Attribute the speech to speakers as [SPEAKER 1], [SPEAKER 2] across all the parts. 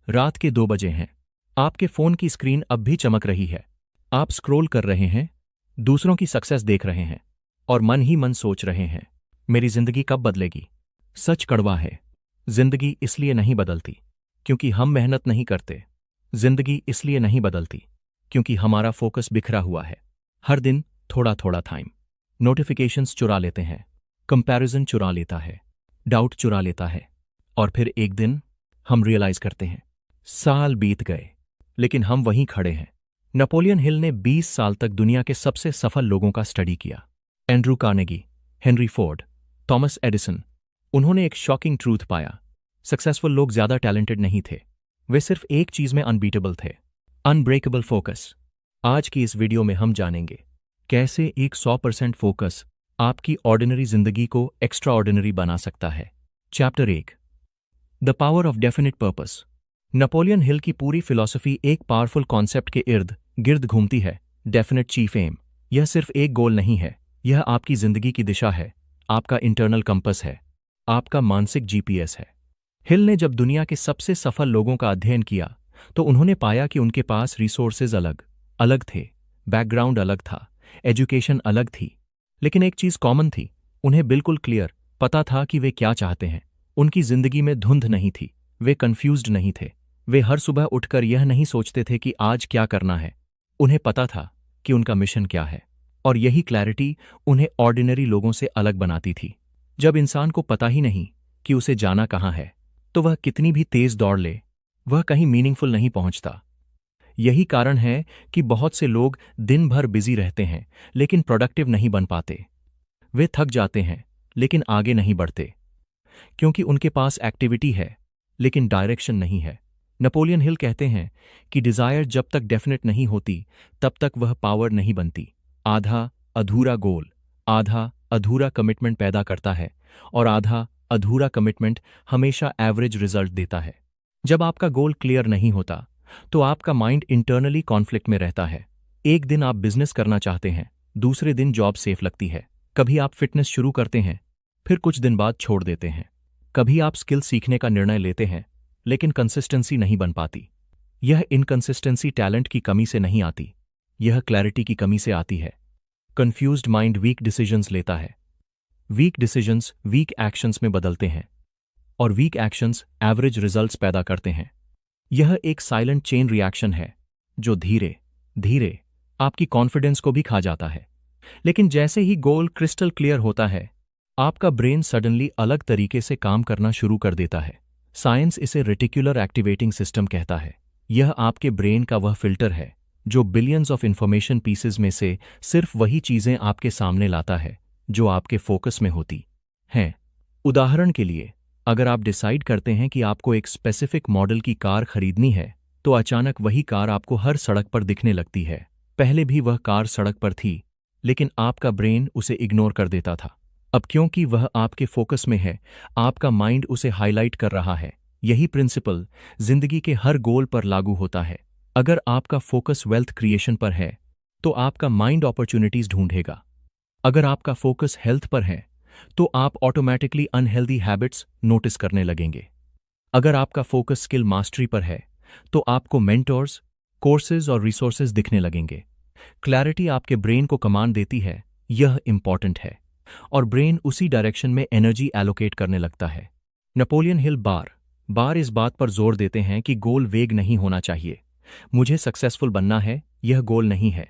[SPEAKER 1] रात के 2 बजे हैं। आपके फोन की स्क्रीन अब भी चमक रही है। आप स्क्रॉल कर रहे हैं, दूसरों की सक्सेस देख रहे हैं और मन ही मन सोच रहे हैं, मेरी जिंदगी कब बदलेगी। सच कड़वा है, जिंदगी इसलिए नहीं बदलती क्योंकि हम मेहनत नहीं करते। जिंदगी इसलिए नहीं बदलती क्योंकि हमारा फोकस बिखरा हुआ है। हर दिन थोड़ा थोड़ा टाइम नोटिफिकेशंस चुरा लेते हैं, कंपैरिजन चुरा लेता है, डाउट चुरा लेता है और फिर एक दिन हम रियलाइज करते हैं साल बीत गए लेकिन हम वहीं खड़े हैं। नेपोलियन हिल ने 20 साल तक दुनिया के सबसे सफल लोगों का स्टडी किया। Andrew Carnegie, Henry Ford, Thomas Edison. उन्होंने एक शॉकिंग ट्रूथ पाया, सक्सेसफुल लोग ज्यादा टैलेंटेड नहीं थे, वे सिर्फ एक चीज में अनबीटेबल थे, अनब्रेकेबल फोकस। आज की इस वीडियो में हम जानेंगे कैसे एक 100% फोकस आपकी ऑर्डिनरी जिंदगी को एक्स्ट्रा ऑर्डिनरी बना सकता है। Chapter 1, the power of definite purpose. Napoleon Hill की पूरी फिलॉसफी एक पावरफुल कॉन्सेप्ट के इर्द गिर्द घूमती है, डेफिनेट चीफ एम। यह सिर्फ एक गोल नहीं है, यह आपकी जिंदगी की दिशा है, आपका इंटरनल कंपस है, आपका मानसिक जीपीएस है। हिल ने जब दुनिया के सबसे सफल लोगों का अध्ययन किया तो उन्होंने पाया कि उनके पास रिसोर्सेज अलग अलग थे, बैकग्राउंड अलग था, एजुकेशन अलग थी, लेकिन एक चीज कॉमन थी, उन्हें बिल्कुल क्लियर पता था कि वे क्या चाहते हैं। उनकी जिंदगी में धुंध नहीं थी, वे कंफ्यूज्ड नहीं थे, वे हर सुबह उठकर यह नहीं सोचते थे कि आज क्या करना है। उन्हें पता था कि उनका मिशन क्या है और यही क्लैरिटी उन्हें ऑर्डिनरी लोगों से अलग बनाती थी। जब इंसान को पता ही नहीं कि उसे जाना कहाँ है तो वह कितनी भी तेज दौड़ ले, वह कहीं मीनिंगफुल नहीं पहुंचता। यही कारण है कि बहुत से लोग दिन भर बिजी रहते हैं लेकिन प्रोडक्टिव नहीं बन पाते। वे थक जाते हैं लेकिन आगे नहीं बढ़ते क्योंकि उनके पास एक्टिविटी है लेकिन डायरेक्शन नहीं है। नेपोलियन हिल कहते हैं कि डिजायर जब तक डेफिनेट नहीं होती तब तक वह पावर नहीं बनती। आधा अधूरा गोल आधा अधूरा कमिटमेंट पैदा करता है और आधा अधूरा कमिटमेंट हमेशा एवरेज रिजल्ट देता है। जब आपका गोल क्लियर नहीं होता तो आपका माइंड इंटरनली कॉन्फ्लिक्ट में रहता है। एक दिन आप बिजनेस करना चाहते हैं, दूसरे दिन जॉब सेफ लगती है। कभी आप फिटनेस शुरू करते हैं, फिर कुछ दिन बाद छोड़ देते हैं। कभी आप स्किल सीखने का निर्णय लेते हैं लेकिन कंसिस्टेंसी नहीं बन पाती। यह इनकंसिस्टेंसी टैलेंट की कमी से नहीं आती, यह क्लैरिटी की कमी से आती है। कंफ्यूज्ड माइंड वीक डिसीजंस लेता है, वीक डिसीजंस वीक एक्शंस में बदलते हैं और वीक एक्शंस एवरेज रिजल्ट्स पैदा करते हैं। यह एक साइलेंट चेन रिएक्शन है जो धीरे धीरे आपकी कॉन्फिडेंस को भी खा जाता है। लेकिन जैसे ही गोल क्रिस्टल क्लियर होता है, आपका ब्रेन सडनली अलग तरीके से काम करना शुरू कर देता है। साइंस इसे रेटिकुलर एक्टिवेटिंग सिस्टम कहता है। यह आपके ब्रेन का वह फिल्टर है जो बिलियंस ऑफ इंफॉर्मेशन पीसेज में से सिर्फ वही चीजें आपके सामने लाता है जो आपके फोकस में होती हैं। उदाहरण के लिए, अगर आप डिसाइड करते हैं कि आपको एक स्पेसिफिक मॉडल की कार खरीदनी है तो अचानक वही कार आपको हर सड़क पर दिखने लगती है। पहले भी वह कार सड़क पर थी लेकिन आपका ब्रेन उसे इग्नोर कर देता था। अब क्योंकि वह आपके फोकस में है, आपका माइंड उसे हाईलाइट कर रहा है। यही प्रिंसिपल जिंदगी के हर गोल पर लागू होता है। अगर आपका फोकस वेल्थ क्रिएशन पर है तो आपका माइंड अपॉर्चुनिटीज ढूंढेगा। अगर आपका फोकस हेल्थ पर है तो आप ऑटोमैटिकली अनहेल्दी हैबिट्स नोटिस करने लगेंगे। अगर आपका फोकस स्किल मास्टरी पर है तो आपको मेंटोर्स, कोर्सेज और रिसोर्सेज दिखने लगेंगे। क्लैरिटी आपके ब्रेन को कमांड देती है, यह इंपॉर्टेंट है, और ब्रेन उसी डायरेक्शन में एनर्जी एलोकेट करने लगता है। नेपोलियन हिल बार बार इस बात पर जोर देते हैं कि गोल वेग नहीं होना चाहिए। मुझे सक्सेसफुल बनना है, यह गोल नहीं है,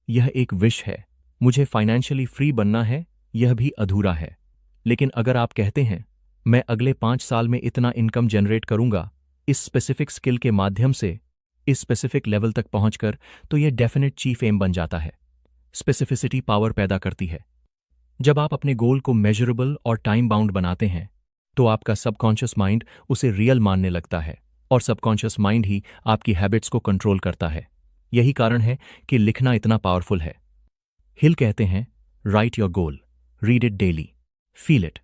[SPEAKER 1] यह एक विश है। मुझे फाइनेंशियली फ्री बनना है, यह भी अधूरा है। लेकिन अगर आप कहते हैं मैं अगले 5 साल में इतना इनकम जनरेट करूंगा इस स्पेसिफिक स्किल के माध्यम से, इस स्पेसिफिक लेवल तक पहुंचकर, तो यह डेफिनेट चीफ एम बन जाता है। स्पेसिफिसिटी पावर पैदा करती है। जब आप अपने गोल को मेजरेबल और टाइम बाउंड बनाते हैं तो आपका सबकॉन्शियस माइंड उसे रियल मानने लगता है और सबकॉन्शियस माइंड ही आपकी हैबिट्स को कंट्रोल करता है। यही कारण है कि लिखना इतना पावरफुल है। हिल कहते हैं right your goal, read it daily, feel it.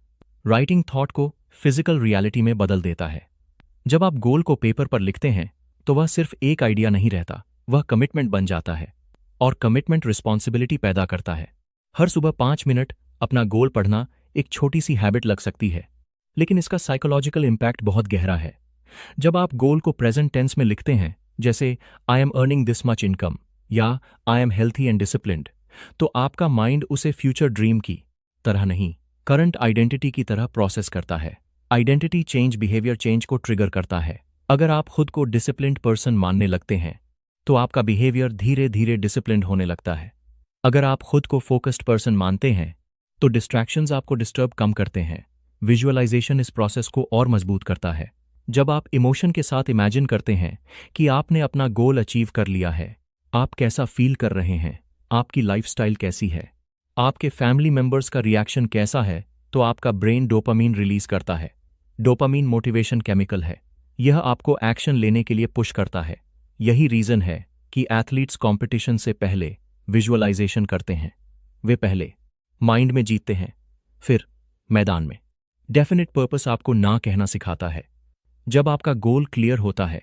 [SPEAKER 1] Writing thought को फिजिकल रियलिटी में बदल देता है। जब आप गोल को पेपर पर लिखते हैं तो वह सिर्फ एक आइडिया नहीं रहता, वह कमिटमेंट बन जाता है और कमिटमेंट रिस्पॉन्सिबिलिटी पैदा करता है। हर सुबह 5 मिनट अपना गोल पढ़ना एक छोटी सी हैबिट लग सकती है, लेकिन इसका साइकोलॉजिकल इम्पैक्ट बहुत गहरा है। जब आप गोल को प्रेजेंट टेंस में लिखते हैं, जैसे I am earning this much income या I am healthy and disciplined, तो आपका माइंड उसे फ्यूचर ड्रीम की तरह नहीं, करंट आइडेंटिटी की तरह प्रोसेस करता है। आइडेंटिटी चेंज बिहेवियर चेंज को ट्रिगर करता है। अगर आप खुद को डिसिप्लिन्ड पर्सन मानने लगते हैं, तो आपका बिहेवियर धीरे धीरे डिसिप्लिन्ड होने लगता है। अगर आप खुद को फोकस्ड पर्सन मानते हैं, तो डिस्ट्रैक्शंस आपको डिस्टर्ब कम करते हैं। विजुअलाइजेशन इस प्रोसेस को और मजबूत करता है। जब आप इमोशन के साथ इमेजिन करते हैं कि आपने अपना गोल अचीव कर लिया है, आप कैसा फील कर रहे हैं, आपकी लाइफस्टाइल कैसी है, आपके फैमिली मेंबर्स का रिएक्शन कैसा है, तो आपका ब्रेन डोपामीन रिलीज करता है। डोपामीन मोटिवेशन केमिकल है। यह आपको एक्शन लेने के लिए पुश करता है। यही रीजन है कि एथलीट्स कंपटीशन से पहले विजुअलाइजेशन करते हैं। वे पहले माइंड में जीतते हैं, फिर मैदान में। डेफिनेट पर्पस आपको ना कहना सिखाता है। जब आपका गोल क्लियर होता है,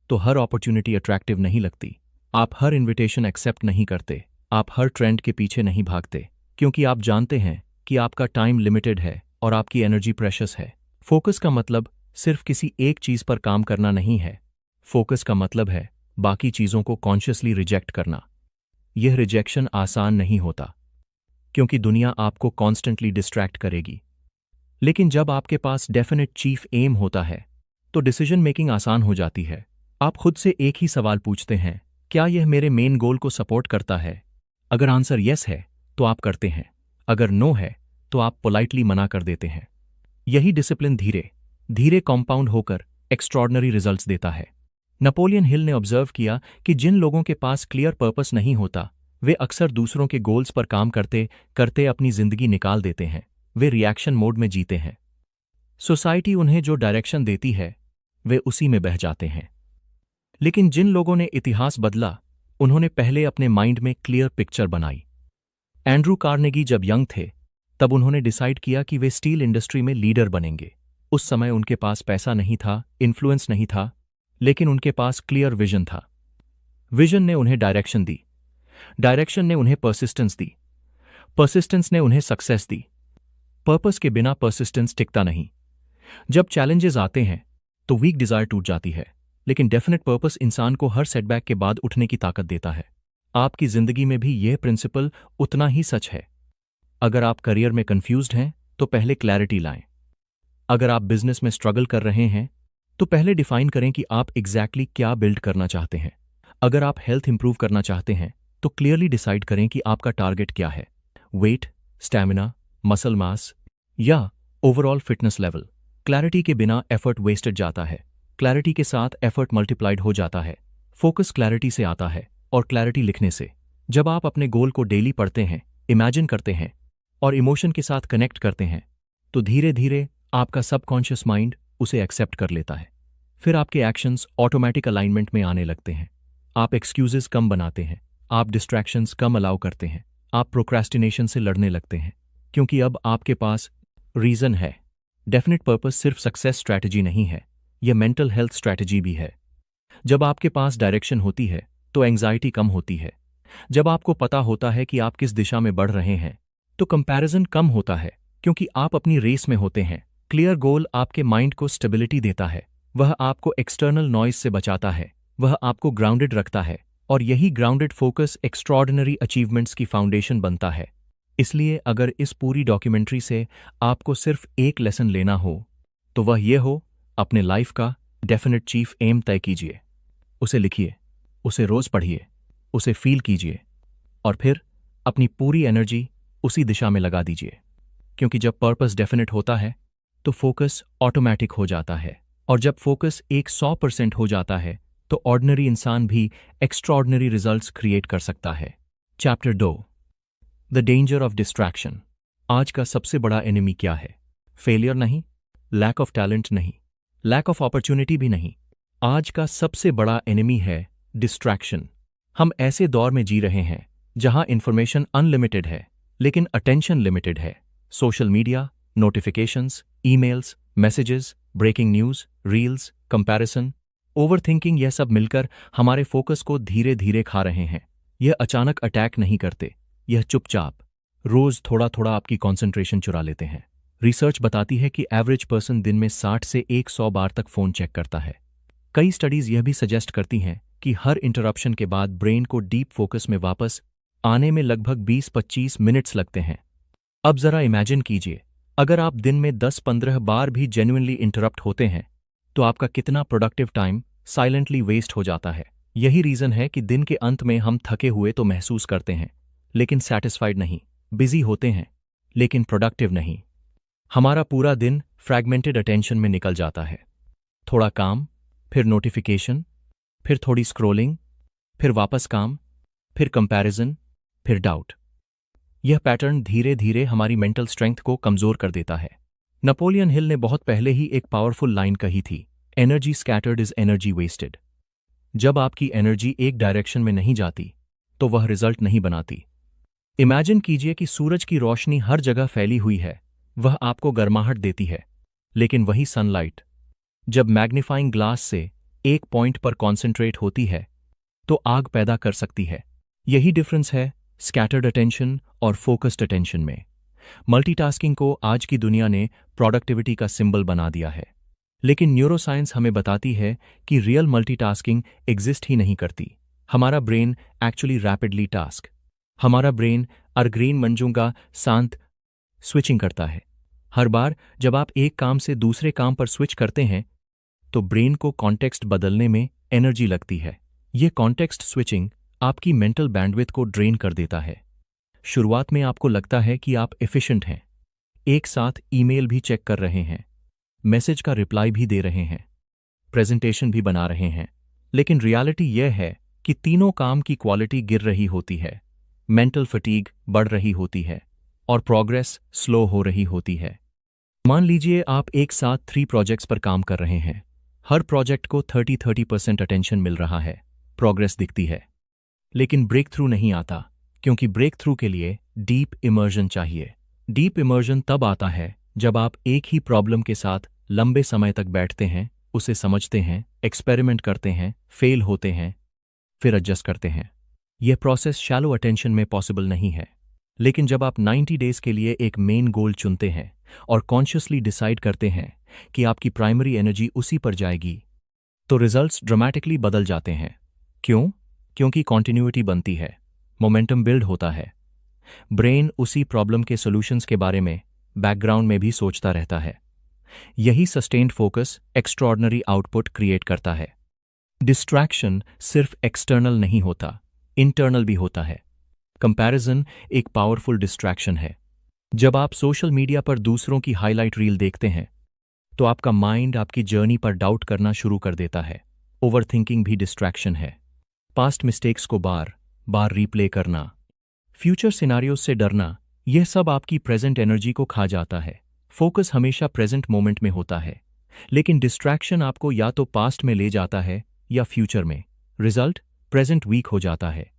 [SPEAKER 1] तो हर अपॉर्चुनिटी अट्रैक्टिव नहीं लगती। आप हर इनविटेशन एक्सेप्ट नहीं करते। आप हर ट्रेंड के पीछे नहीं भागते, क्योंकि आप जानते हैं कि आपका टाइम लिमिटेड है और आपकी एनर्जी प्रेशियस है। फोकस का मतलब सिर्फ किसी एक चीज पर काम करना नहीं है। फोकस का मतलब है बाकी चीजों को कॉन्शियसली रिजेक्ट करना। यह रिजेक्शन आसान नहीं होता, क्योंकि दुनिया आपको कॉन्स्टेंटली डिस्ट्रैक्ट करेगी। लेकिन जब आपके पास डेफिनेट चीफ एम होता है, तो डिसीजन मेकिंग आसान हो जाती है। आप खुद से एक ही सवाल पूछते हैं, क्या यह मेरे मेन गोल को सपोर्ट करता है? अगर आंसर यस है, तो आप करते हैं। अगर नो है, तो आप पोलाइटली मना कर देते हैं। यही डिसिप्लिन धीरे धीरे कॉम्पाउंड होकर एक्स्ट्रॉर्डनरी रिजल्ट्स देता है। नेपोलियन हिल ने ऑब्जर्व किया कि जिन लोगों के पास क्लियर पर्पस नहीं होता, वे अक्सर दूसरों के गोल्स पर काम करते करते अपनी जिंदगी निकाल देते हैं। वे रिएक्शन मोड में जीते हैं। सोसाइटी उन्हें जो डायरेक्शन देती है, वे उसी में बह जाते हैं। लेकिन जिन लोगों ने इतिहास बदला, उन्होंने पहले अपने माइंड में क्लियर पिक्चर बनाई। एंड्रू कार्नेगी जब यंग थे, तब उन्होंने डिसाइड किया कि वे स्टील इंडस्ट्री में लीडर बनेंगे। उस समय उनके पास पैसा नहीं था, इन्फ्लुएंस नहीं था, लेकिन उनके पास क्लियर विजन था। विजन ने उन्हें डायरेक्शन दी, डायरेक्शन ने उन्हें परसिस्टेंस दी, परसिस्टेंस ने उन्हें सक्सेस दी। पर्पस के बिना परसिस्टेंस टिकता नहीं। जब चैलेंजेस आते हैं, तो वीक डिजायर टूट जाती है, लेकिन डेफिनेट पर्पस इंसान को हर सेटबैक के बाद उठने की ताकत देता है। आपकी जिंदगी में भी यह प्रिंसिपल उतना ही सच है। अगर आप करियर में कंफ्यूज्ड हैं, तो पहले क्लैरिटी लाएं। अगर आप बिजनेस में स्ट्रगल कर रहे हैं, तो पहले डिफाइन करें कि आप एग्जैक्टली क्या बिल्ड करना चाहते हैं। अगर आप हेल्थ इंप्रूव करना चाहते हैं, तो क्लियरली डिसाइड करें कि आपका टारगेट क्या है। वेट, स्टैमिना, मसल मास या ओवरऑल फिटनेस लेवल। क्लैरिटी के बिना एफर्ट वेस्टेड जाता है, क्लैरिटी के साथ एफर्ट मल्टीप्लाइड हो जाता है। फोकस क्लैरिटी से आता है, और क्लैरिटी लिखने से। जब आप अपने गोल को डेली पढ़ते हैं, इमेजिन करते हैं और इमोशन के साथ कनेक्ट करते हैं, तो धीरे धीरे आपका सबकॉन्शियस माइंड उसे एक्सेप्ट कर लेता है। फिर आपके एक्शंस ऑटोमेटिक अलाइनमेंट में आने लगते हैं। आप एक्सक्यूजेस कम बनाते हैं, आप डिस्ट्रैक्शंस कम अलाउ करते हैं, आप प्रोक्रेस्टिनेशन से लड़ने लगते हैं, क्योंकि अब आपके पास रीजन है। डेफिनेट पर्पस सिर्फ सक्सेस स्ट्रैटेजी नहीं है, यह मेंटल हेल्थ स्ट्रैटेजी भी है। जब आपके पास डायरेक्शन होती है, तो एंग्जाइटी कम होती है। जब आपको पता होता है कि आप किस दिशा में बढ़ रहे हैं, तो कंपैरिजन कम होता है, क्योंकि आप अपनी रेस में होते हैं। क्लियर गोल आपके माइंड को स्टेबिलिटी देता है। वह आपको एक्सटर्नल नॉइज से बचाता है, वह आपको ग्राउंडेड रखता है, और यही ग्राउंडेड फोकस एक्स्ट्रॉर्डिनरी अचीवमेंट्स की फाउंडेशन बनता है। इसलिए अगर इस पूरी डॉक्यूमेंट्री से आपको सिर्फ एक लेसन लेना हो, तो वह यह हो, अपने लाइफ का डेफिनेट चीफ एम तय कीजिए। उसे लिखिए, उसे रोज पढ़िए, उसे फील कीजिए, और फिर अपनी पूरी एनर्जी उसी दिशा में लगा दीजिए। क्योंकि जब पर्पस डेफिनेट होता है, तो फोकस ऑटोमेटिक हो जाता है, और जब फोकस 100% हो जाता है, तो ऑर्डिनरी इंसान भी एक्स्ट्रॉर्डिनरी रिजल्ट्स क्रिएट कर सकता है। Chapter 2, the danger of distraction. आज का सबसे बड़ा एनिमी क्या है? फेलियर नहीं, लैक ऑफ टैलेंट नहीं, लैक ऑफ अपॉर्चुनिटी भी नहीं। आज का सबसे बड़ा एनिमी है डिस्ट्रैक्शन। हम ऐसे दौर में जी रहे हैं जहां इंफॉर्मेशन अनलिमिटेड है, लेकिन अटेंशन लिमिटेड है। Social media, notifications, emails, messages, breaking news, reels, comparison, overthinking, यह सब मिलकर हमारे फोकस को धीरे धीरे खा रहे हैं। यह अचानक अटैक नहीं करते, यह चुपचाप रोज थोड़ा थोड़ा आपकी कंसंट्रेशन चुरा लेते हैं। रिसर्च बताती है कि एवरेज पर्सन दिन में 60 से 100 बार तक फोन चेक करता है। कई स्टडीज यह भी सजेस्ट करती हैं कि हर इंटरप्शन के बाद ब्रेन को डीप फोकस में वापस आने में लगभग 20-25 मिनट्स लगते हैं। अब जरा इमेजिन कीजिए, अगर आप दिन में 10-15 बार भी जेन्युइनली इंटरप्ट होते हैं तो आपका कितना प्रोडक्टिव टाइम साइलेंटली वेस्ट हो जाता है। यही रीजन है कि दिन के अंत में हम थके हुए तो महसूस करते हैं, लेकिन सैटिस्फाइड नहीं, बिजी होते हैं लेकिन प्रोडक्टिव नहीं। हमारा पूरा दिन फ्रैगमेंटेड अटेंशन में निकल जाता है। थोड़ा काम, फिर नोटिफिकेशन, फिर थोड़ी स्क्रोलिंग, फिर वापस काम, फिर कंपैरिजन, फिर डाउट। यह पैटर्न धीरे धीरे हमारी मेंटल स्ट्रेंथ को कमजोर कर देता है। नेपोलियन हिल ने बहुत पहले ही एक पावरफुल लाइन कही थी, energy scattered is energy wasted. जब आपकी एनर्जी एक डायरेक्शन में नहीं जाती तो वह रिजल्ट नहीं बनाती। इमेजिन कीजिए कि सूरज की रोशनी हर जगह फैली हुई है, वह आपको गर्माहट देती है, लेकिन वही सनलाइट जब मैग्नीफाइंग ग्लास से एक पॉइंट पर कॉन्सेंट्रेट होती है तो आग पैदा कर सकती है। यही डिफरेंस है स्कैटर्ड अटेंशन और फोकस्ड अटेंशन में। मल्टीटास्किंग को आज की दुनिया ने प्रोडक्टिविटी का सिंबल बना दिया है, लेकिन न्यूरोसाइंस हमें बताती है कि रियल मल्टीटास्किंग एग्जिस्ट ही नहीं करती। हमारा ब्रेन एक्चुअली रैपिडली टास्क। हमारा ब्रेन अरग्रीन मंजूंगा शांत स्विचिंग करता है। हर बार जब आप एक काम से दूसरे काम पर स्विच करते हैं तो ब्रेन को कॉन्टेक्स्ट बदलने में एनर्जी लगती है। यह कॉन्टेक्स्ट स्विचिंग आपकी मेंटल बैंडविड्थ को ड्रेन कर देता है। शुरुआत में आपको लगता है कि आप एफिशिएंट हैं, एक साथ ईमेल भी चेक कर रहे हैं, मैसेज का रिप्लाई भी दे रहे हैं, प्रेजेंटेशन भी बना रहे हैं, लेकिन रियलिटी यह है कि तीनों काम की क्वालिटी गिर रही होती है, मेंटल फटीग बढ़ रही होती है और प्रोग्रेस स्लो हो रही होती है। मान लीजिए आप एक साथ 3 प्रोजेक्ट्स पर काम कर रहे हैं। हर प्रोजेक्ट को 30% अटेंशन मिल रहा है, प्रोग्रेस दिखती है, लेकिन ब्रेक थ्रू नहीं आता, क्योंकि ब्रेक थ्रू के लिए डीप इमर्जन चाहिए। डीप इमर्जन तब आता है जब आप एक ही प्रॉब्लम के साथ लंबे समय तक बैठते हैं, उसे समझते हैं, एक्सपेरिमेंट करते हैं, फेल होते हैं, फिर एडजस्ट करते हैं। यह प्रोसेस शैलो अटेंशन में पॉसिबल नहीं है। लेकिन जब आप 90 डेज के लिए एक मेन गोल चुनते हैं और कॉन्शियसली डिसाइड करते हैं कि आपकी प्राइमरी एनर्जी उसी पर जाएगी, तो रिजल्ट्स ड्रामेटिकली बदल जाते हैं। क्यों? क्योंकि कॉन्टिन्यूटी बनती है, मोमेंटम बिल्ड होता है। ब्रेन उसी प्रॉब्लम के सॉल्यूशंस के बारे में बैकग्राउंड में भी सोचता रहता है। यही sustained focus extraordinary output create करता है। डिस्ट्रैक्शन सिर्फ एक्सटर्नल नहीं होता, इंटरनल भी होता है। कंपैरिजन एक पावरफुल डिस्ट्रैक्शन है। जब आप सोशल मीडिया पर दूसरों की हाईलाइट रील देखते हैं तो आपका माइंड आपकी जर्नी पर डाउट करना शुरू कर देता है। ओवरथिंकिंग भी डिस्ट्रैक्शन है। पास्ट मिस्टेक्स को बार बार रीप्ले करना, फ्यूचर सिनारियोज से डरना, यह सब आपकी प्रेजेंट एनर्जी को खा जाता है। फोकस हमेशा प्रेजेंट मोमेंट में होता है, लेकिन डिस्ट्रैक्शन आपको या तो पास्ट में ले जाता है या फ्यूचर में। रिजल्ट प्रेजेंट वीक हो जाता है।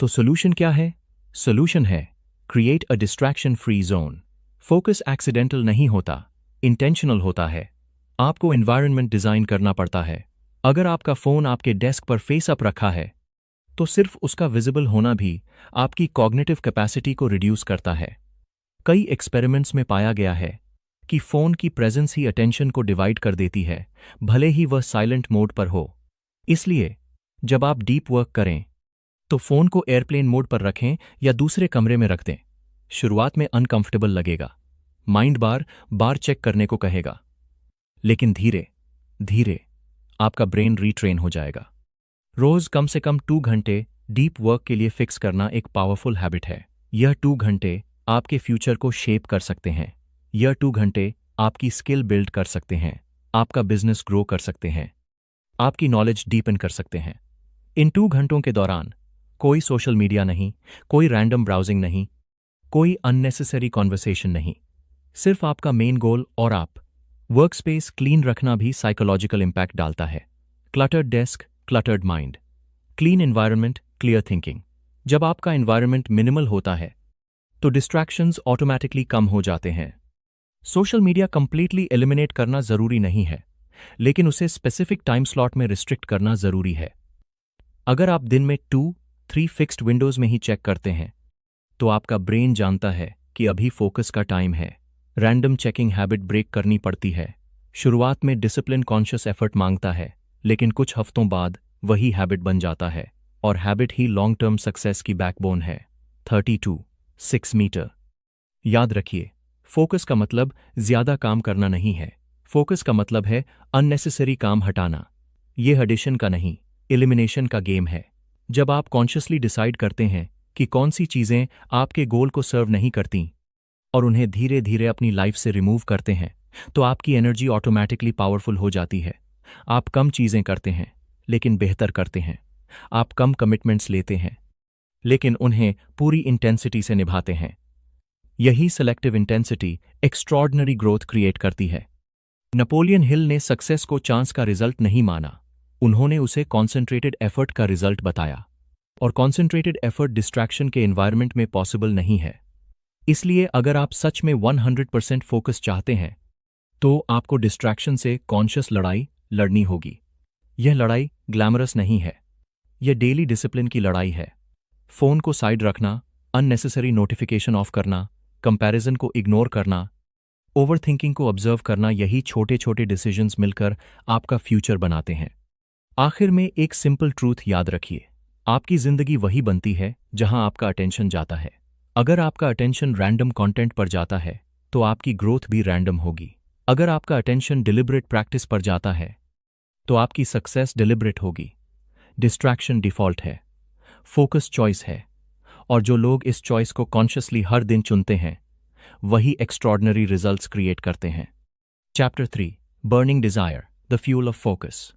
[SPEAKER 1] तो सोल्यूशन क्या है? सोल्यूशन है create a distraction free zone. Focus accidental नहीं होता, इंटेंशनल होता है। आपको एनवायरनमेंट डिजाइन करना पड़ता है। अगर आपका फोन आपके डेस्क पर फेस अप रखा है तो सिर्फ उसका विजिबल होना भी आपकी कॉग्निटिव कैपेसिटी को रिड्यूस करता है। कई एक्सपेरिमेंट्स में पाया गया है कि फोन की प्रेजेंस ही अटेंशन को डिवाइड कर देती है, भले ही वह साइलेंट मोड पर हो। इसलिए जब आप डीप वर्क करें तो फोन को एयरप्लेन मोड पर रखें या दूसरे कमरे में रख दें। शुरुआत में अनकंफर्टेबल लगेगा, माइंड बार बार चेक करने को कहेगा, लेकिन धीरे धीरे आपका ब्रेन रीट्रेन हो जाएगा। रोज कम से कम 2 घंटे डीप वर्क के लिए फिक्स करना एक पावरफुल हैबिट है। यह 2 घंटे आपके फ्यूचर को शेप कर सकते हैं। यह 2 घंटे आपकी स्किल बिल्ड कर सकते हैं, आपका बिजनेस ग्रो कर सकते हैं, आपकी नॉलेज डीपन कर सकते हैं। इन 2 घंटों के दौरान कोई सोशल मीडिया नहीं, कोई रैंडम ब्राउजिंग नहीं, कोई अननेसेसरी कॉन्वर्सेशन नहीं, सिर्फ आपका मेन गोल और आप। वर्कस्पेस क्लीन रखना भी साइकोलॉजिकल इंपैक्ट डालता है। Cluttered desk, cluttered mind, clean environment, clear thinking. जब आपका एनवायरनमेंट मिनिमल होता है तो डिस्ट्रैक्शंस ऑटोमैटिकली कम हो जाते हैं। सोशल मीडिया कंप्लीटली एलिमिनेट करना जरूरी नहीं है, लेकिन उसे स्पेसिफिक टाइम स्लॉट में रिस्ट्रिक्ट करना जरूरी है। अगर आप दिन में 2-3 फिक्स्ड विंडोज में ही चेक करते हैं तो आपका ब्रेन जानता है कि अभी फोकस का टाइम है। रैंडम चेकिंग हैबिट ब्रेक करनी पड़ती है। शुरुआत में डिसिप्लिन कॉन्शियस एफर्ट मांगता है, लेकिन कुछ हफ्तों बाद वही हैबिट बन जाता है, और हैबिट ही लॉन्ग टर्म सक्सेस की बैकबोन है। 32 6 मीटर। याद रखिए, फोकस का मतलब ज्यादा काम करना नहीं है। फोकस का मतलब है अननेसेसरी काम हटाना। ये एडिशन का नहीं, एलिमिनेशन का गेम है। जब आप कॉन्शियसली डिसाइड करते हैं कि कौन सी चीजें आपके गोल को सर्व नहीं करती और उन्हें धीरे धीरे अपनी लाइफ से रिमूव करते हैं, तो आपकी एनर्जी ऑटोमैटिकली पावरफुल हो जाती है। आप कम चीजें करते हैं, लेकिन बेहतर करते हैं। आप कम कमिटमेंट्स लेते हैं, लेकिन उन्हें पूरी इंटेंसिटी से निभाते हैं। यही selective intensity extraordinary growth create करती है। नेपोलियन हिल ने सक्सेस को चांस का रिजल्ट नहीं माना, उन्होंने उसे कॉन्सेंट्रेटेड एफर्ट का रिजल्ट बताया। और कॉन्सेंट्रेटेड एफर्ट डिस्ट्रैक्शन के एनवायरनमेंट में पॉसिबल नहीं है। इसलिए अगर आप सच में 100% फोकस चाहते हैं, तो आपको डिस्ट्रैक्शन से कॉन्शियस लड़ाई लड़नी होगी। यह लड़ाई ग्लैमरस नहीं है, यह डेली डिसिप्लिन की लड़ाई है। फोन को साइड रखना, अननेसेसरी नोटिफिकेशन ऑफ करना, कंपैरिजन को इग्नोर करना, ओवरथिंकिंग को ऑब्जर्व करना, यही छोटे छोटे डिसीजंस मिलकर आपका फ्यूचर बनाते हैं। आखिर में एक सिंपल ट्रूथ याद रखिए, आपकी जिंदगी वही बनती है जहां आपका अटेंशन जाता है। अगर आपका अटेंशन रैंडम कंटेंट पर जाता है, तो आपकी ग्रोथ भी रैंडम होगी। अगर आपका अटेंशन डिलिबरेट प्रैक्टिस पर जाता है, तो आपकी सक्सेस डिलिबरेट होगी। डिस्ट्रैक्शन डिफॉल्ट है, फोकस चॉइस है, और जो लोग इस चॉइस को कॉन्शियसली हर दिन चुनते हैं, वही एक्स्ट्रॉर्डिनरी रिजल्ट्स क्रिएट करते हैं। Chapter 3, burning desire, the fuel of focus.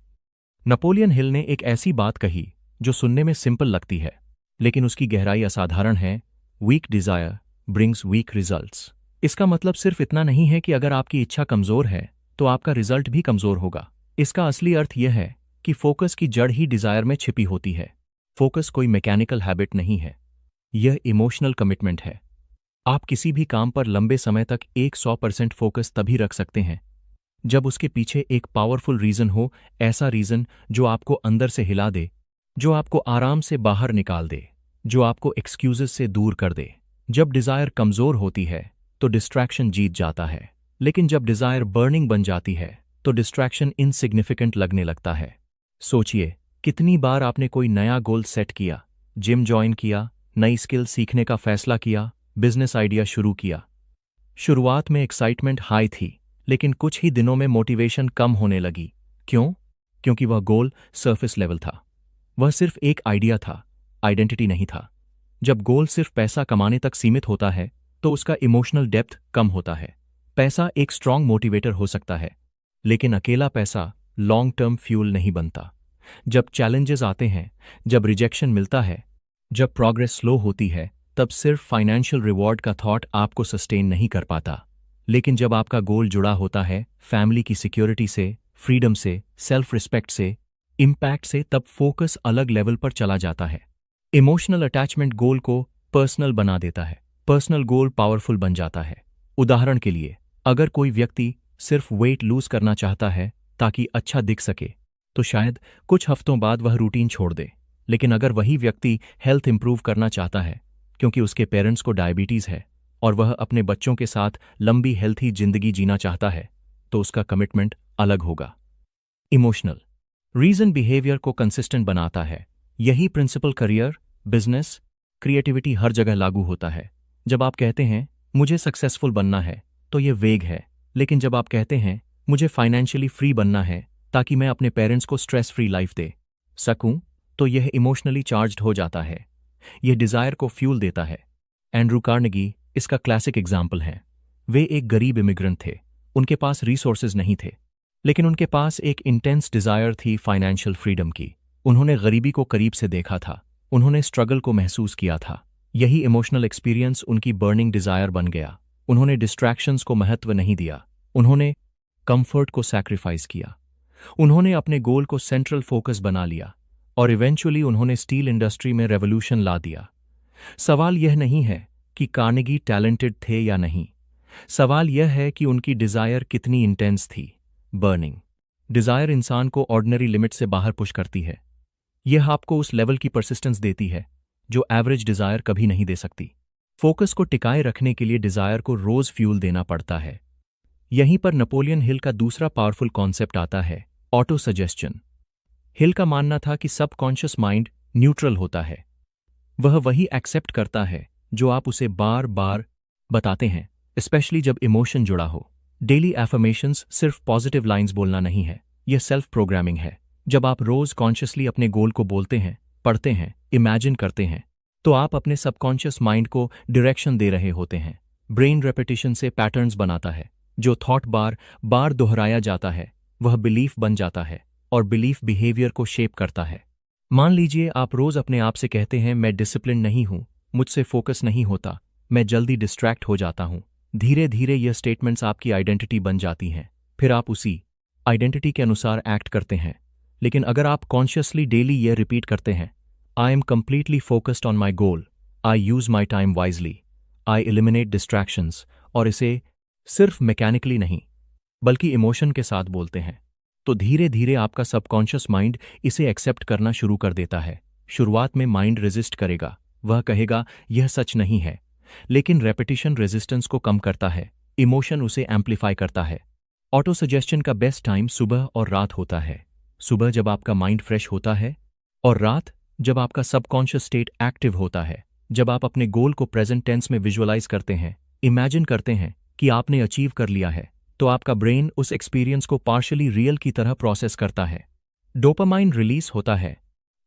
[SPEAKER 1] Napoleon Hill ने एक ऐसी बात कही जो सुनने में सिंपल लगती है, लेकिन उसकी गहराई असाधारण है। Weak desire brings weak results. इसका मतलब सिर्फ इतना नहीं है कि अगर आपकी इच्छा कमजोर है, तो आपका रिजल्ट भी कमजोर होगा। इसका असली अर्थ यह है कि फोकस की जड़ ही डिजायर में छिपी होती है। फोकस कोई मैकेनिकल हैबिट नहीं है, यह इमोशनल कमिटमेंट है। आप किसी भी काम पर लंबे समय तक 100% फोकस तभी रख सकते हैं जब उसके पीछे एक पावरफुल रीजन हो, ऐसा रीजन जो आपको अंदर से हिला दे, जो आपको आराम से बाहर निकाल दे, जो आपको एक्सक्यूजेस से दूर कर दे। जब डिजायर कमजोर होती है, तो डिस्ट्रैक्शन जीत जाता है, लेकिन जब डिजायर बर्निंग बन जाती है, तो डिस्ट्रैक्शन इनसिग्निफिकेंट लगने लगता है। सोचिए, कितनी बार आपने कोई नया गोल सेट किया, जिम ज्वाइन किया, नई स्किल सीखने का फैसला किया, बिजनेस आइडिया शुरू किया। शुरुआत में एक्साइटमेंट हाई थी, लेकिन कुछ ही दिनों में मोटिवेशन कम होने लगी। क्यों? क्योंकि वह गोल सरफेस लेवल था। वह सिर्फ एक आइडिया था, आइडेंटिटी नहीं था। जब गोल सिर्फ पैसा कमाने तक सीमित होता है, तो उसका इमोशनल डेप्थ कम होता है। पैसा एक स्ट्रांग मोटिवेटर हो सकता है, लेकिन अकेला पैसा लॉन्ग टर्म फ्यूल नहीं बनता। जब चैलेंजेस आते हैं, जब रिजेक्शन मिलता है, जब प्रोग्रेस स्लो होती है, तब सिर्फ फाइनेंशियल रिवॉर्ड का थॉट आपको सस्टेन नहीं कर पाता। लेकिन जब आपका गोल जुड़ा होता है फैमिली की सिक्योरिटी से, फ्रीडम से, सेल्फ रिस्पेक्ट से, इम्पैक्ट से, तब फोकस अलग लेवल पर चला जाता है। इमोशनल अटैचमेंट गोल को पर्सनल बना देता है, पर्सनल गोल पावरफुल बन जाता है। उदाहरण के लिए, अगर कोई व्यक्ति सिर्फ वेट लूज करना चाहता है ताकि अच्छा दिख सके, तो शायद कुछ हफ्तों बाद वह रूटीन छोड़ दे। लेकिन अगर वही व्यक्ति हेल्थ इंप्रूव करना चाहता है, क्योंकि उसके पेरेंट्स को डायबिटीज है और वह अपने बच्चों के साथ लंबी हेल्थी जिंदगी जीना चाहता है, तो उसका कमिटमेंट अलग होगा। इमोशनल रीजन बिहेवियर को कंसिस्टेंट बनाता है। यही प्रिंसिपल करियर, बिजनेस, क्रिएटिविटी हर जगह लागू होता है। जब आप कहते हैं मुझे सक्सेसफुल बनना है, तो यह वेग है। लेकिन जब आप कहते हैं मुझे फाइनेंशियली फ्री बनना है ताकि मैं अपने पेरेंट्स को स्ट्रेस फ्री लाइफ दे सकूं, तो यह इमोशनली चार्ज्ड हो जाता है। यह डिजायर को फ्यूल देता है। एंड्रू कार्नेगी इसका क्लासिक एग्जाम्पल है। वे एक गरीब इमिग्रेंट थे, उनके पास रिसोर्सेज नहीं थे, लेकिन उनके पास एक इंटेंस डिजायर थी फाइनेंशियल फ्रीडम की। उन्होंने गरीबी को करीब से देखा था, उन्होंने स्ट्रगल को महसूस किया था। यही इमोशनल एक्सपीरियंस उनकी बर्निंग डिजायर बन गया। उन्होंने डिस्ट्रैक्शंस को महत्व नहीं दिया, उन्होंने कंफर्ट को सैक्रिफाइस किया, उन्होंने अपने गोल को सेंट्रल फोकस बना लिया, और इवेंचुअली उन्होंने स्टील इंडस्ट्री में रेवोल्यूशन ला दिया। सवाल यह नहीं है कि कार्नेगी टैलेंटेड थे या नहीं, सवाल यह है कि उनकी डिजायर कितनी इंटेंस थी। बर्निंग डिजायर इंसान को ऑर्डिनरी लिमिट से बाहर पुश करती है। यह आपको उस लेवल की परसिस्टेंस देती है जो एवरेज डिजायर कभी नहीं दे सकती। फोकस को टिकाए रखने के लिए डिजायर को रोज फ्यूल देना पड़ता है। यहीं पर नेपोलियन हिल का दूसरा पावरफुल कॉन्सेप्ट आता है, ऑटो सजेस्शन। हिल का मानना था कि सबकॉन्शियस माइंड न्यूट्रल होता है। वह वही एक्सेप्ट करता है जो आप उसे बार बार बताते हैं, स्पेशली जब इमोशन जुड़ा हो। डेली एफर्मेशंस सिर्फ पॉजिटिव लाइंस बोलना नहीं है, यह सेल्फ प्रोग्रामिंग है। जब आप रोज कॉन्शियसली अपने गोल को बोलते हैं, पढ़ते हैं, इमेजिन करते हैं, तो आप अपने सबकॉन्शियस माइंड को डायरेक्शन दे रहे होते हैं। ब्रेन रेपिटेशन से पैटर्न्स बनाता है। जो थॉट बार बार दोहराया जाता है वह बिलीफ बन जाता है, और बिलीफ बिहेवियर को शेप करता है। मान लीजिए आप रोज अपने आप से कहते हैं, मैं डिसिप्लिन नहीं हूं, मुझसे फोकस नहीं होता, मैं जल्दी डिस्ट्रैक्ट हो जाता हूं। धीरे धीरे यह स्टेटमेंट्स आपकी आइडेंटिटी बन जाती हैं। फिर आप उसी आइडेंटिटी के अनुसार एक्ट करते हैं। लेकिन अगर आप कॉन्शियसली डेली यह रिपीट करते हैं, I am completely focused on my goal, I use my time wisely, I eliminate distractions, और इसे सिर्फ मैकेनिकली नहीं बल्कि इमोशन के साथ बोलते हैं, तो धीरे धीरे आपका सबकॉन्शियस माइंड इसे एक्सेप्ट करना शुरू कर देता है। शुरुआत में माइंड रेजिस्ट करेगा, वह कहेगा यह सच नहीं है, लेकिन रेपिटेशन रेजिस्टेंस को कम करता है, इमोशन उसे एम्पलीफाई करता है। ऑटो सजेस्शन का बेस्ट टाइम सुबह और रात होता है। सुबह जब आपका माइंड फ्रेश होता है, और रात जब आपका सबकॉन्शियस स्टेट एक्टिव होता है। जब आप अपने गोल को प्रेजेंट टेंस में विजुअलाइज करते हैं, इमेजिन करते हैं कि आपने अचीव कर लिया है, तो आपका ब्रेन उस एक्सपीरियंस को पार्शियली रियल की तरह प्रोसेस करता है। डोपामाइन रिलीज होता है,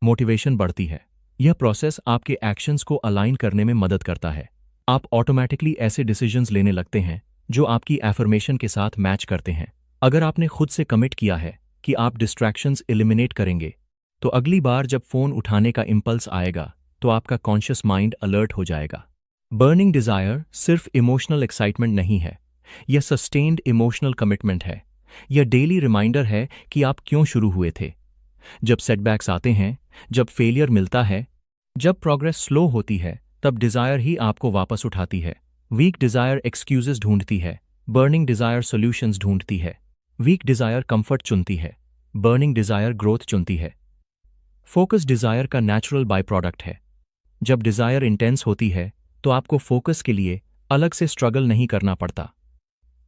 [SPEAKER 1] मोटिवेशन बढ़ती है। यह प्रोसेस आपके एक्शंस को अलाइन करने में मदद करता है। आप ऑटोमैटिकली ऐसे डिसीजंस लेने लगते हैं जो आपकी एफर्मेशन के साथ मैच करते हैं। अगर आपने खुद से कमिट किया है कि आप डिस्ट्रैक्शंस एलिमिनेट करेंगे, तो अगली बार जब फोन उठाने का इंपल्स आएगा तो आपका कॉन्शियस माइंड अलर्ट हो जाएगा। बर्निंग डिजायर सिर्फ इमोशनल एक्साइटमेंट नहीं है, यह सस्टेन्ड इमोशनल कमिटमेंट है। यह डेली रिमाइंडर है कि आप क्यों शुरू हुए थे। जब सेटबैक्स आते हैं, जब फेलियर मिलता है, जब प्रोग्रेस स्लो होती है, तब डिजायर ही आपको वापस उठाती है। वीक डिजायर एक्सक्यूजेस ढूंढती है, बर्निंग डिजायर सॉल्यूशंस ढूंढती है। वीक डिजायर कंफर्ट चुनती है, बर्निंग डिजायर ग्रोथ चुनती है। फोकस डिजायर का नेचुरल बाय प्रोडक्ट है। जब डिजायर इंटेंस होती है तो आपको फोकस के लिए अलग से स्ट्रगल नहीं करना पड़ता,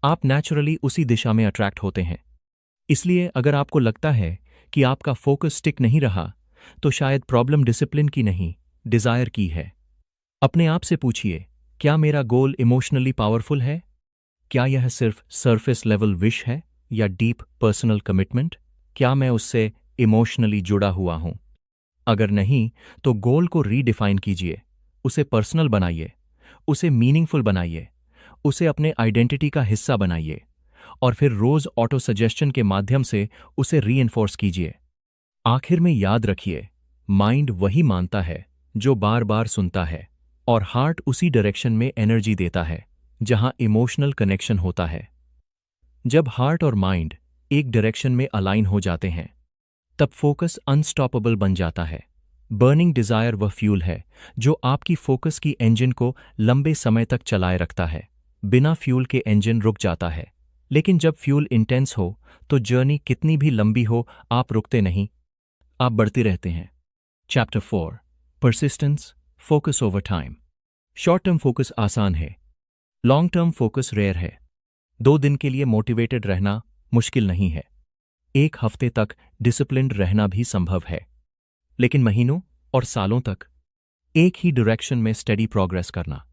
[SPEAKER 1] आप नेचुरली उसी दिशा में अट्रैक्ट होते हैं। इसलिए अगर आपको लगता है कि आपका फोकस स्टिक नहीं रहा, तो शायद प्रॉब्लम डिसिप्लिन की नहीं, डिजायर की है। अपने आप से पूछिए, क्या मेरा गोल इमोशनली पावरफुल है? क्या यह सिर्फ सरफेस लेवल विश है या डीप पर्सनल कमिटमेंट? क्या मैं उससे इमोशनली जुड़ा हुआ हूं? अगर नहीं, तो गोल को रीडिफाइन कीजिए, उसे पर्सनल बनाइए, उसे मीनिंगफुल बनाइए, उसे अपने आइडेंटिटी का हिस्सा बनाइए, और फिर रोज ऑटो सजेस्शन के माध्यम से उसे रीइंफोर्स कीजिए। आखिर में याद रखिए, माइंड वही मानता है जो बार बार सुनता है, और हार्ट उसी डायरेक्शन में एनर्जी देता है जहां इमोशनल कनेक्शन होता है। जब हार्ट और माइंड एक डायरेक्शन में अलाइन हो जाते हैं, तब फोकस अनस्टॉपेबल बन जाता है। बर्निंग डिजायर वह फ्यूल है जो आपकी फोकस की इंजन को लंबे समय तक चलाए रखता है। बिना फ्यूल के इंजन रुक जाता है, लेकिन जब फ्यूल इंटेंस हो तो जर्नी कितनी भी लंबी हो, आप रुकते नहीं, आप बढ़ते रहते हैं। Chapter 4, persistence, focus over time. Short term focus आसान है, लॉन्ग टर्म फोकस रेयर है। 2 दिन के लिए मोटिवेटेड रहना मुश्किल नहीं है, 1 हफ्ते तक डिसिप्लिन्ड रहना भी संभव है, लेकिन महीनों और सालों तक एक ही डायरेक्शन में स्टेडी प्रोग्रेस करना,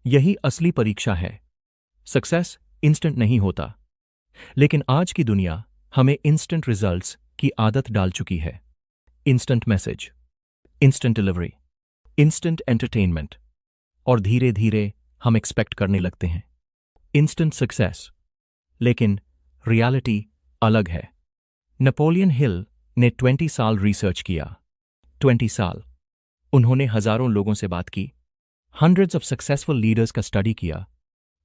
[SPEAKER 1] यही असली परीक्षा है। सक्सेस इंस्टेंट नहीं होता, लेकिन आज की दुनिया हमें इंस्टेंट रिजल्ट्स की आदत डाल चुकी है। Instant message, instant delivery, instant entertainment, और धीरे धीरे हम एक्सपेक्ट करने लगते हैं इंस्टेंट सक्सेस। लेकिन रियलिटी अलग है। नेपोलियन हिल ने 20 साल रिसर्च किया। 20 साल उन्होंने हजारों लोगों से बात की, हंड्रेड्स ऑफ सक्सेसफुल लीडर्स का स्टडी किया,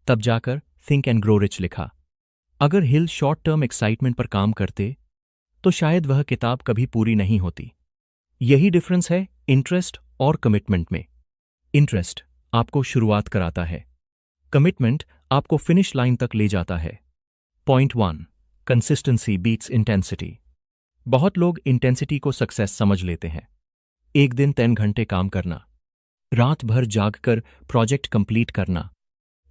[SPEAKER 1] तब जाकर थिंक एंड ग्रो रिच लिखा। अगर हिल शॉर्ट टर्म एक्साइटमेंट पर काम करते तो शायद वह किताब कभी पूरी नहीं होती। यही डिफरेंस है इंटरेस्ट और कमिटमेंट में। इंटरेस्ट आपको शुरुआत कराता है, कमिटमेंट आपको फिनिश लाइन तक ले जाता है। Point 1, consistency beats intensity. बहुत लोग इंटेंसिटी को सक्सेस समझ लेते हैं। एक दिन 10 घंटे काम करना, रात भर जागकर प्रोजेक्ट कंप्लीट करना,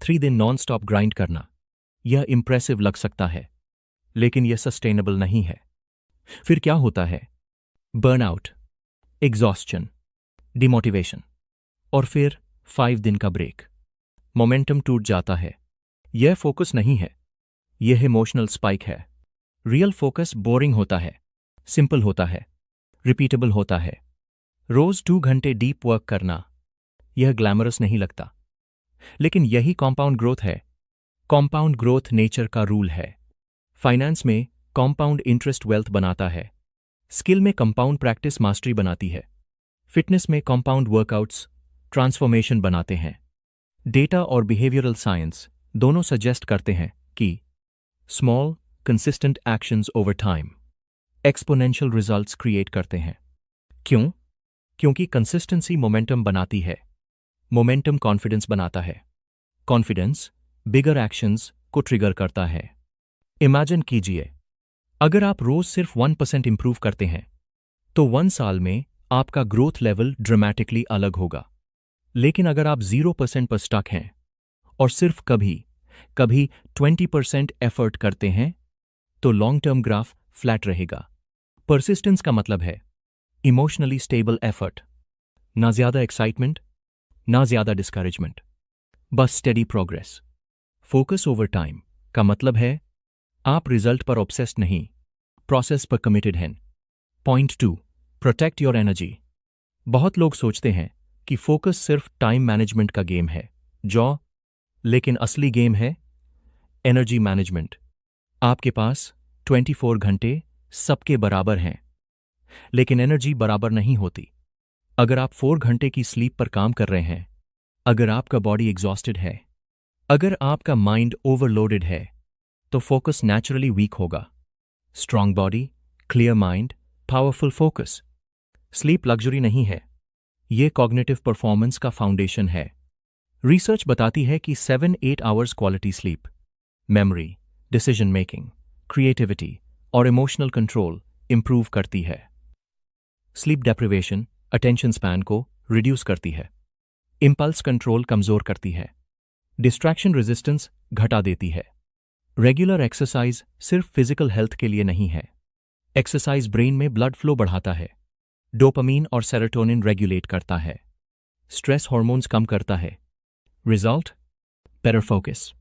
[SPEAKER 1] 3 दिन नॉन स्टॉप ग्राइंड करना, यह इंप्रेसिव लग सकता है, लेकिन यह सस्टेनेबल नहीं है। फिर क्या होता है? बर्नआउट, एग्जॉस्शन, डिमोटिवेशन और फिर 5 दिन का ब्रेक। मोमेंटम टूट जाता है। यह फोकस नहीं है, यह इमोशनल स्पाइक है। रियल फोकस बोरिंग होता है, सिंपल होता है, रिपीटेबल होता है। रोज 2 घंटे डीप वर्क करना, यह ग्लैमरस नहीं लगता, लेकिन यही कॉम्पाउंड ग्रोथ है। कॉम्पाउंड ग्रोथ नेचर का रूल है। फाइनेंस में कॉम्पाउंड इंटरेस्ट वेल्थ बनाता है। स्किल में कंपाउंड प्रैक्टिस मास्टरी बनाती है। फिटनेस में कॉम्पाउंड वर्कआउट्स ट्रांसफॉर्मेशन बनाते हैं। डेटा और बिहेवियरल साइंस दोनों सजेस्ट करते हैं कि small consistent actions over time exponential results create करते हैं। क्यों? क्योंकि कंसिस्टेंसी मोमेंटम बनाती है। मोमेंटम कॉन्फिडेंस बनाता है। कॉन्फिडेंस बिगर एक्शंस को ट्रिगर करता है। इमेजिन कीजिए, अगर आप रोज सिर्फ 1% इंप्रूव करते हैं तो 1 साल में आपका ग्रोथ लेवल ड्रामेटिकली अलग होगा। लेकिन अगर आप 0% पर स्टक हैं और सिर्फ कभी कभी 20% एफर्ट करते हैं तो लॉन्ग टर्म ग्राफ फ्लैट रहेगा। परसिस्टेंस का मतलब है इमोशनली स्टेबल एफर्ट, ना ज्यादा एक्साइटमेंट, ना ज्यादा डिस्करेजमेंट, बस steady progress. Focus over time का मतलब है आप रिजल्ट पर ऑब्सेस्ड नहीं, प्रोसेस पर कमिटेड हैं। Point 2, protect your energy. बहुत लोग सोचते हैं कि फोकस सिर्फ टाइम मैनेजमेंट का गेम है, लेकिन असली गेम है एनर्जी मैनेजमेंट। आपके पास 24 घंटे सबके बराबर हैं, लेकिन एनर्जी बराबर नहीं होती। अगर आप 4 घंटे की स्लीप पर काम कर रहे हैं, अगर आपका बॉडी एग्जॉस्टेड है, अगर आपका माइंड ओवरलोडेड है, तो फोकस नेचुरली वीक होगा। Strong body, clear mind, powerful focus. Sleep luxury नहीं है, यह कॉग्निटिव परफॉर्मेंस का फाउंडेशन है। रिसर्च बताती है कि 7-8 hours quality sleep memory, decision making, creativity और इमोशनल कंट्रोल इंप्रूव करती है। स्लीप डेप्रिवेशन अटेंशन स्पैन को रिड्यूस करती है, इंपल्स कंट्रोल कमजोर करती है, डिस्ट्रैक्शन रेजिस्टेंस घटा देती है। रेगुलर एक्सरसाइज सिर्फ फिजिकल हेल्थ के लिए नहीं है। एक्सरसाइज ब्रेन में ब्लड फ्लो बढ़ाता है, डोपामीन और सेरोटोनिन रेगुलेट करता है, स्ट्रेस हार्मोन्स कम करता है। Result better focus.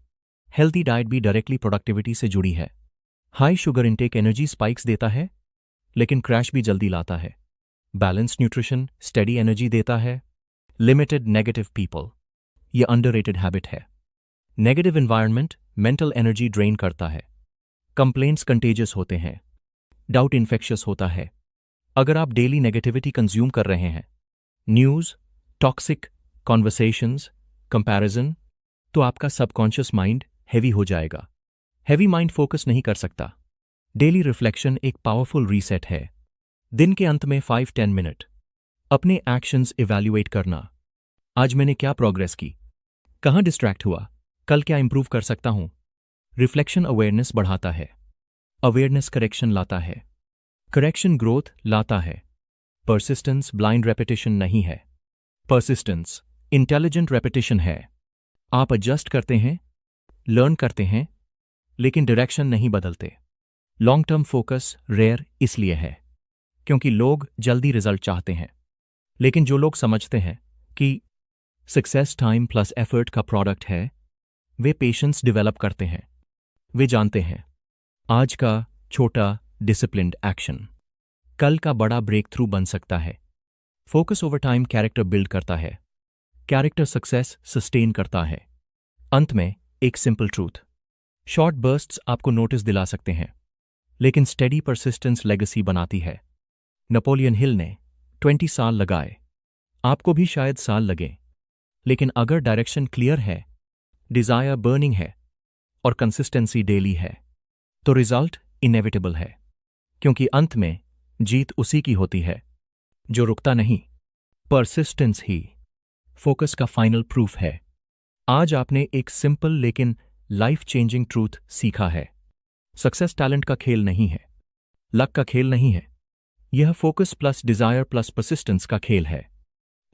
[SPEAKER 1] Healthy diet भी डायरेक्टली प्रोडक्टिविटी से जुड़ी है। High sugar intake energy spikes देता है, लेकिन क्रैश भी जल्दी लाता है। बैलेंस्ड न्यूट्रिशन स्टेडी एनर्जी देता है। लिमिटेड नेगेटिव पीपल, यह अंडररेटेड हैबिट है। Negative environment mental energy drain करता है। कंप्लेंट्स कंटेजियस होते हैं, डाउट इन्फेक्शियस होता है। अगर आप डेली नेगेटिविटी कंज्यूम कर रहे हैं, न्यूज, टॉक्सिक कॉन्वर्सेशंस, कंपैरिजन, तो आपका सबकॉन्शियस माइंड हैवी हो जाएगा। हैवी माइंड फोकस नहीं कर सकता। डेली रिफ्लेक्शन एक पावरफुल रीसेट है। दिन के अंत में 5-10 मिनट अपने एक्शंस इवैल्यूएट करना। आज मैंने क्या प्रोग्रेस की, कहां डिस्ट्रैक्ट हुआ, कल क्या इंप्रूव कर सकता हूं। रिफ्लेक्शन अवेयरनेस बढ़ाता है, अवेयरनेस करेक्शन लाता है, करेक्शन ग्रोथ लाता है। परसिस्टेंस ब्लाइंड रेपिटेशन नहीं है, परसिस्टेंस इंटेलिजेंट रेपिटेशन है। आप एडजस्ट करते हैं, लर्न करते हैं, लेकिन डायरेक्शन नहीं बदलते। लॉन्ग टर्म फोकस रेयर इसलिए है क्योंकि लोग जल्दी रिजल्ट चाहते हैं, लेकिन जो लोग समझते हैं कि सक्सेस टाइम प्लस एफर्ट का प्रोडक्ट है, वे पेशेंस डेवलप करते हैं। वे जानते हैं आज का छोटा डिसिप्लिन्ड एक्शन कल का बड़ा ब्रेक थ्रू बन सकता है। Focus over time character build करता है, कैरेक्टर सक्सेस सस्टेन करता है। अंत में एक सिंपल ट्रूथ, शॉर्ट बर्स्ट्स आपको नोटिस दिला सकते हैं, लेकिन स्टेडी परसिस्टेंस लेगेसी बनाती है। नेपोलियन हिल ने 20 साल लगाए, आपको भी शायद साल लगे, लेकिन अगर डायरेक्शन क्लियर है, डिजायर बर्निंग है और कंसिस्टेंसी डेली है, तो रिजल्ट इनएविटेबल है। क्योंकि अंत में जीत उसी की होती है जो रुकता नहीं। परसिस्टेंस ही फोकस का फाइनल प्रूफ है। आज आपने एक सिंपल लेकिन लाइफ चेंजिंग ट्रूथ सीखा है। सक्सेस टैलेंट का खेल नहीं है, लक का खेल नहीं है, यह focus plus Dzire plus persistence का खेल है।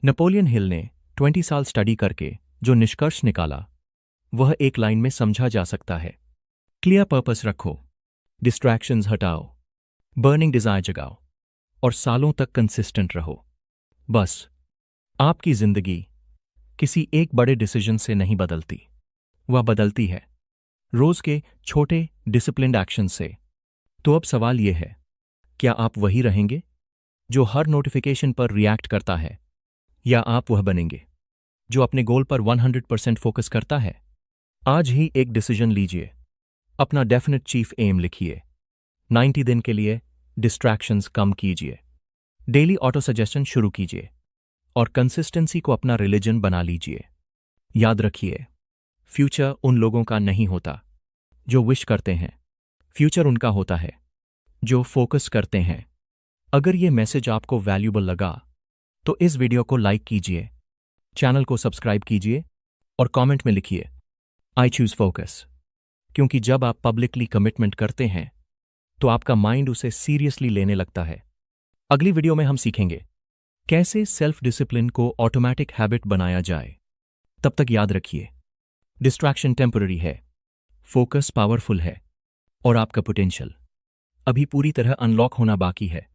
[SPEAKER 1] नेपोलियन हिल ने 20 साल स्टडी करके जो निष्कर्ष निकाला वह एक लाइन में समझा जा सकता है। क्लियर पर्पस रखो, डिस्ट्रैक्शंस हटाओ, बर्निंग डिजायर जगाओ और सालों तक कंसिस्टेंट रहो। बस आपकी जिंदगी किसी एक बड़े डिसीजन से नहीं बदलती, वह बदलती है रोज के छोटे डिसिप्लिन्ड एक्शन से। तो अब सवाल यह है, क्या आप वही रहेंगे जो हर नोटिफिकेशन पर रिएक्ट करता है, या आप वह बनेंगे जो अपने गोल पर 100% फोकस करता है? आज ही एक डिसीजन लीजिए, अपना डेफिनेट चीफ एम लिखिए, 90 दिन के लिए डिस्ट्रैक्शंस कम कीजिए, डेली ऑटो सजेशन शुरू कीजिए और कंसिस्टेंसी को अपना रिलीजन बना लीजिए। याद रखिए, फ्यूचर उन लोगों का नहीं होता जो विश करते हैं, फ्यूचर उनका होता है जो फोकस करते हैं। अगर यह मैसेज आपको वैल्यूबल लगा तो इस वीडियो को लाइक कीजिए, चैनल को सब्सक्राइब कीजिए और कमेंट में लिखिए आई चूज फोकस, क्योंकि जब आप पब्लिकली कमिटमेंट करते हैं तो आपका माइंड उसे सीरियसली लेने लगता है। अगली वीडियो में हम सीखेंगे कैसे सेल्फ डिसिप्लिन को ऑटोमेटिक हैबिट बनाया जाए। तब तक याद रखिए, डिस्ट्रैक्शन टेम्पररी है, फोकस पावरफुल है और आपका पोटेंशियल अभी पूरी तरह अनलॉक होना बाकी है।